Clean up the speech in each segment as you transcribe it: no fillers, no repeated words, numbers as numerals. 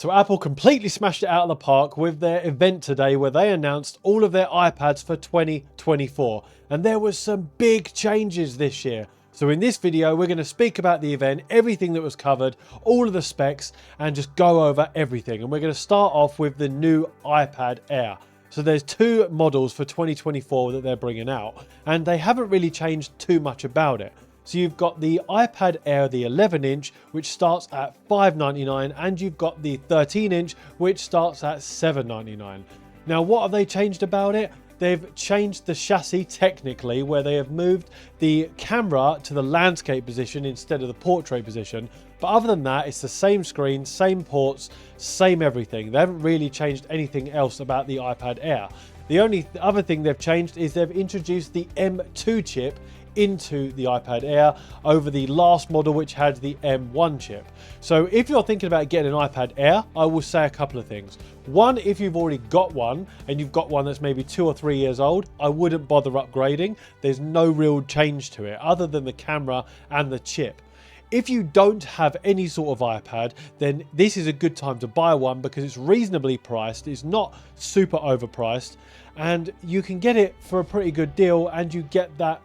So Apple completely smashed it out of the park with their event today where they announced all of their iPads for 2024. And there was some big changes this year. So in this video, we're going to speak about the event, everything that was covered, all of the specs, and just go over everything. And we're going to start off with the new iPad Air. So there's two models for 2024 that they're bringing out, and they haven't really changed too much about it. So you've got the iPad Air, the 11-inch, which starts at $599, and you've got the 13-inch, which starts at $799. Now, what have they changed about it? They've changed the chassis technically, where they have moved the camera to the landscape position instead of the portrait position. But other than that, it's the same screen, same ports, same everything. They haven't really changed anything else about the iPad Air. The only other thing they've changed is they've introduced the M2 chip into the iPad Air over the last model, which had the M1 chip. So if you're thinking about getting an iPad Air, I will say a couple of things. One, if you've already got one and you've got one that's maybe 2 or 3 years old, I wouldn't bother upgrading. There's no real change to it other than the camera and the chip. If you don't have any sort of iPad, then this is a good time to buy one because it's reasonably priced. It's not super overpriced, and you can get it for a pretty good deal, and you get that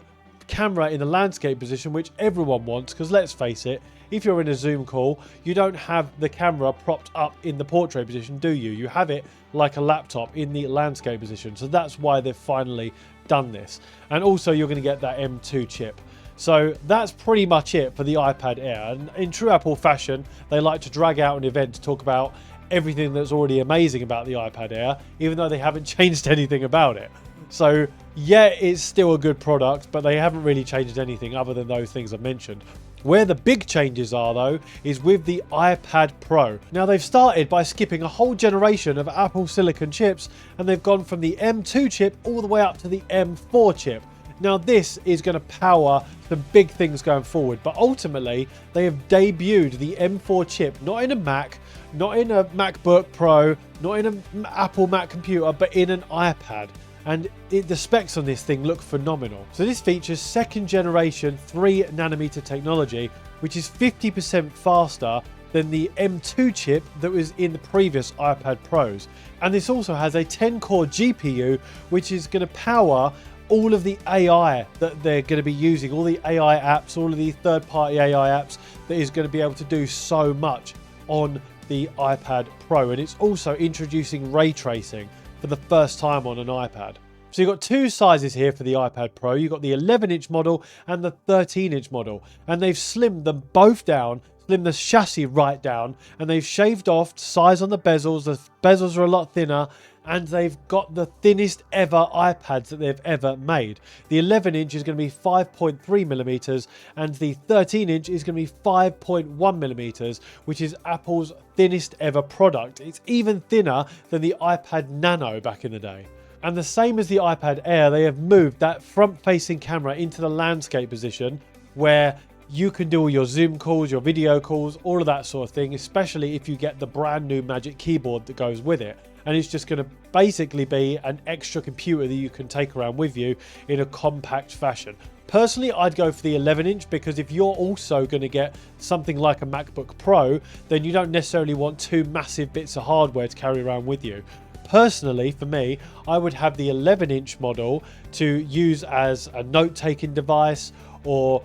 camera in the landscape position, which everyone wants, because let's face it, if you're in a Zoom call, you don't have the camera propped up in the portrait position, do you? You have it like a laptop in the landscape position. So that's why they've finally done this. And also you're going to get that M2 chip. So that's pretty much it for the iPad Air. And in true Apple fashion, they like to drag out an event to talk about everything that's already amazing about the iPad Air, even though they haven't changed anything about it. So yeah, it's still a good product, but they haven't really changed anything other than those things I've mentioned. Where the big changes are though, is with the iPad Pro. Now they've started by skipping a whole generation of Apple Silicon chips, and they've gone from the M2 chip all the way up to the M4 chip. Now this is going to power some big things going forward, but ultimately they have debuted the M4 chip, not in a Mac, not in a MacBook Pro, not in an Apple Mac computer, but in an iPad. And the specs on this thing look phenomenal. So this features second generation 3nm technology, which is 50% faster than the M2 chip that was in the previous iPad Pros. And this also has a 10-core GPU, which is going to power all of the AI that they're going to be using, all the AI apps, all of the third-party AI apps that is going to be able to do so much on the iPad Pro. And it's also introducing ray tracing for the first time on an iPad. So you've got two sizes here for the iPad Pro. You've got the 11-inch model and the 13-inch model. And they've slimmed them both down, slimmed the chassis right down, and they've shaved off size on the bezels. The bezels are a lot thinner, and they've got the thinnest ever iPads that they've ever made. The 11-inch is going to be 5.3 millimeters, and the 13-inch is going to be 5.1 millimeters, which is Apple's thinnest ever product. It's even thinner than the iPad Nano back in the day. And the same as the iPad Air, they have moved that front-facing camera into the landscape position where you can do all your Zoom calls, your video calls, all of that sort of thing, especially if you get the brand new Magic Keyboard that goes with it. And it's just going to basically be an extra computer that you can take around with you in a compact fashion. Personally, I'd go for the 11-inch because if you're also going to get something like a MacBook Pro, then you don't necessarily want two massive bits of hardware to carry around with you. Personally, for me, I would have the 11-inch model to use as a note-taking device or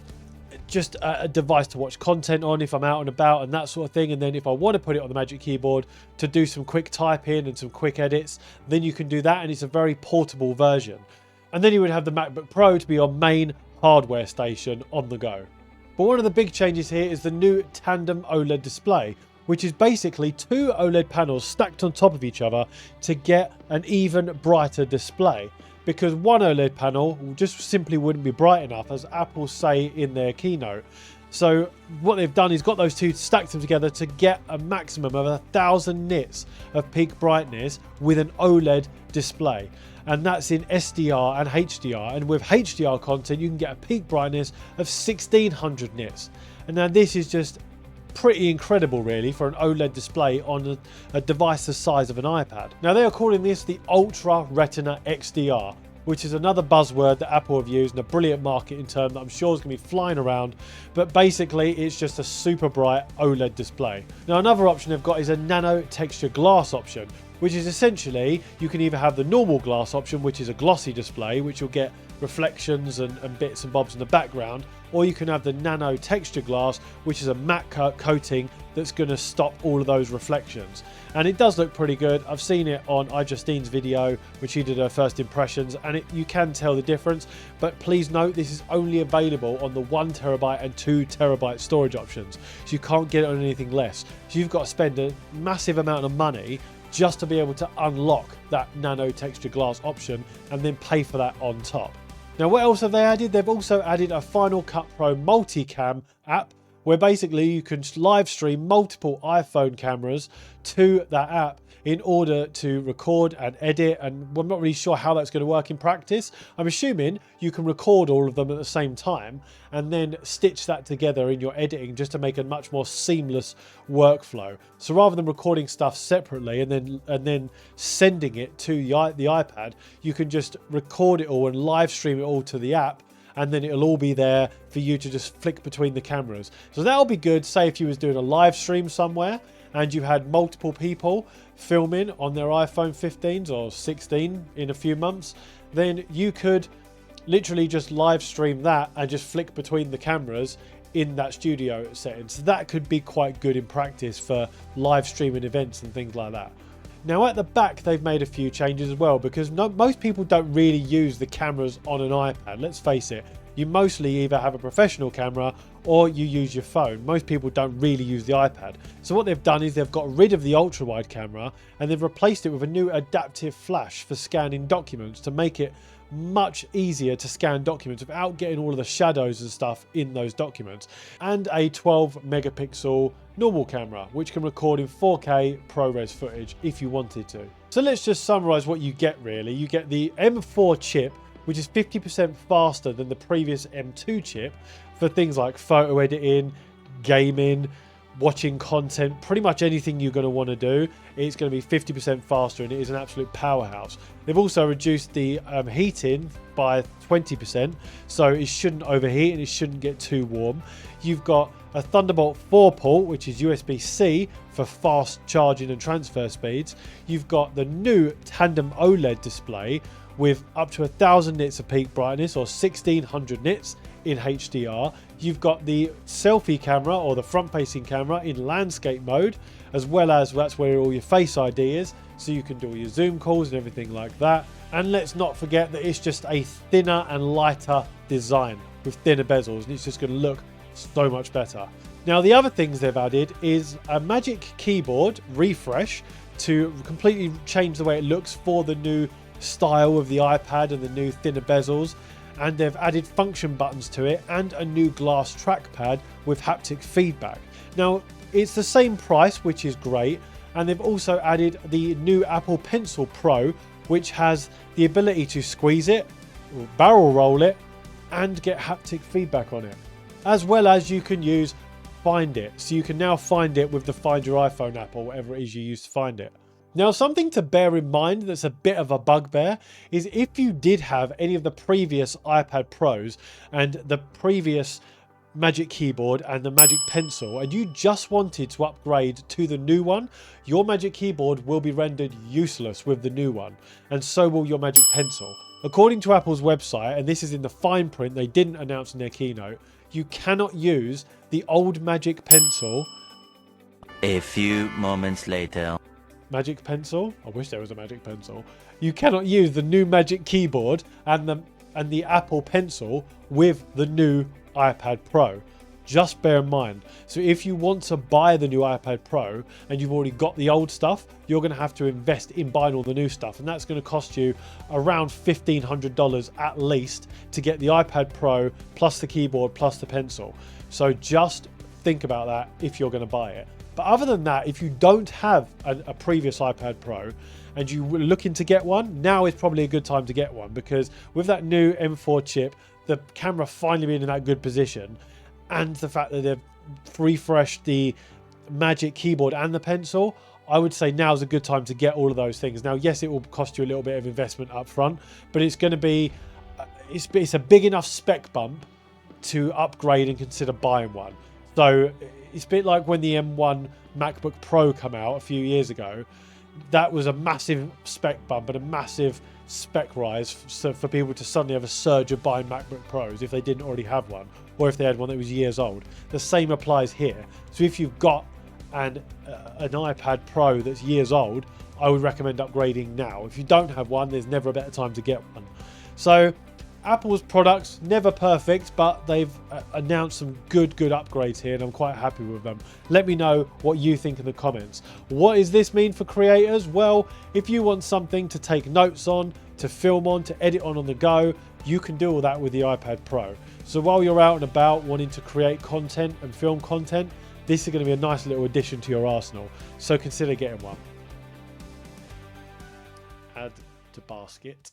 just a device to watch content on if I'm out and about and that sort of thing. And then if I want to put it on the Magic Keyboard to do some quick typing and some quick edits, then you can do that, and it's a very portable version. And then you would have the MacBook Pro to be your main hardware station on the go. But one of the big changes here is the new tandem OLED display, which is basically two OLED panels stacked on top of each other to get an even brighter display. Because one OLED panel just simply wouldn't be bright enough, as Apple say in their keynote. So what they've done is got those two, stacked them together to get a maximum of 1,000 nits of peak brightness with an OLED display. And that's in SDR and HDR. And with HDR content, you can get a peak brightness of 1,600 nits. And now this is just pretty incredible really for an OLED display on a device the size of an iPad. Now they are calling this the Ultra Retina XDR, which is another buzzword that Apple have used and a brilliant marketing term that I'm sure is going to be flying around. But basically, it's just a super bright OLED display. Now, another option they've got is a nano texture glass option, which is essentially you can either have the normal glass option, which is a glossy display, which you'll get reflections and bits and bobs in the background, or you can have the nano texture glass, which is a matte coating that's going to stop all of those reflections. And it does look pretty good. I've seen it on iJustine's video, which she did her first impressions, and you can tell the difference. But please note, this is only available on the 1TB and 2TB storage options, so you can't get it on anything less. So you've got to spend a massive amount of money just to be able to unlock that nano texture glass option and then pay for that on top. Now, what else have they added? They've also added a Final Cut Pro multicam app, where basically you can live stream multiple iPhone cameras to that app in order to record and edit. And I'm not really sure how that's going to work in practice. I'm assuming you can record all of them at the same time and then stitch that together in your editing just to make a much more seamless workflow. So rather than recording stuff separately and then sending it to the iPad, you can just record it all and live stream it all to the app, and then it'll all be there for you to just flick between the cameras. So that'll be good, say if you was doing a live stream somewhere and you had multiple people filming on their iPhone 15s or 16 in a few months, then you could literally just live stream that and just flick between the cameras in that studio setting. So that could be quite good in practice for live streaming events and things like that. Now, at the back, they've made a few changes as well, because most people don't really use the cameras on an iPad. Let's face it, you mostly either have a professional camera or you use your phone. Most people don't really use the iPad. So what they've done is they've got rid of the ultra-wide camera and they've replaced it with a new adaptive flash for scanning documents to make it much easier to scan documents without getting all of the shadows and stuff in those documents, and a 12 megapixel normal camera which can record in 4K ProRes footage if you wanted to. So let's just summarize what you get. Really, you get the M4 chip, which is 50% faster than the previous M2 chip for things like photo editing, gaming, watching content, pretty much anything you're going to want to do. It's going to be 50% faster, and it is an absolute powerhouse. They've also reduced the heating by 20%, so it shouldn't overheat and it shouldn't get too warm. You've got a Thunderbolt 4 port, which is USB-C for fast charging and transfer speeds. You've got the new tandem OLED display with up to 1000 nits of peak brightness or 1600 nits in HDR. You've got the selfie camera or the front-facing camera in landscape mode, as well as that's where all your Face ID is, so you can do all your Zoom calls and everything like that. And let's not forget that it's just a thinner and lighter design with thinner bezels, and it's just going to look so much better. Now, the other things they've added is a Magic Keyboard refresh to completely change the way it looks for the new style of the iPad and the new thinner bezels. And they've added function buttons to it and a new glass trackpad with haptic feedback. Now, it's the same price, which is great. And they've also added the new Apple Pencil Pro, which has the ability to squeeze it, barrel roll it, and get haptic feedback on it. As well as you can use Find It. So you can now find it with the Find Your iPhone app or whatever it is you use to find it. Now, something to bear in mind that's a bit of a bugbear is if you did have any of the previous iPad Pros and the previous Magic Keyboard and the Magic Pencil, and you just wanted to upgrade to the new one, your Magic Keyboard will be rendered useless with the new one, and so will your Magic Pencil. According to Apple's website, and this is in the fine print they didn't announce in their keynote, you cannot use the old Magic Pencil. A few moments later. Magic Pencil? I wish there was a Magic Pencil. You cannot use the new Magic Keyboard and the Apple Pencil with the new iPad Pro. Just bear in mind. So if you want to buy the new iPad Pro and you've already got the old stuff, you're going to have to invest in buying all the new stuff, and that's going to cost you around $1,500 at least to get the iPad Pro plus the keyboard plus the pencil. So just think about that if you're going to buy it. But other than that, if you don't have a previous iPad Pro and you were looking to get one, now is probably a good time to get one, because with that new M4 chip, the camera finally being in that good position, and the fact that they've refreshed the Magic Keyboard and the pencil, I would say now's a good time to get all of those things. Now, yes, it will cost you a little bit of investment up front, but it's going to be, it's a big enough spec bump to upgrade and consider buying one. So it's a bit like when the M1 MacBook Pro came out a few years ago. That was a massive spec bump and a massive spec rise for people to suddenly have a surge of buying MacBook Pros if they didn't already have one, or if they had one that was years old. The same applies here. So if you've got an iPad Pro that's years old, I would recommend upgrading now. If you don't have one, there's never a better time to get one. So Apple's products, never perfect, but they've announced some good upgrades here, and I'm quite happy with them. Let me know what you think in the comments. What does this mean for creators? Well, if you want something to take notes on, to film on, to edit on the go, you can do all that with the iPad Pro. So while you're out and about wanting to create content and film content, this is going to be a nice little addition to your arsenal. So consider getting one. Add to basket.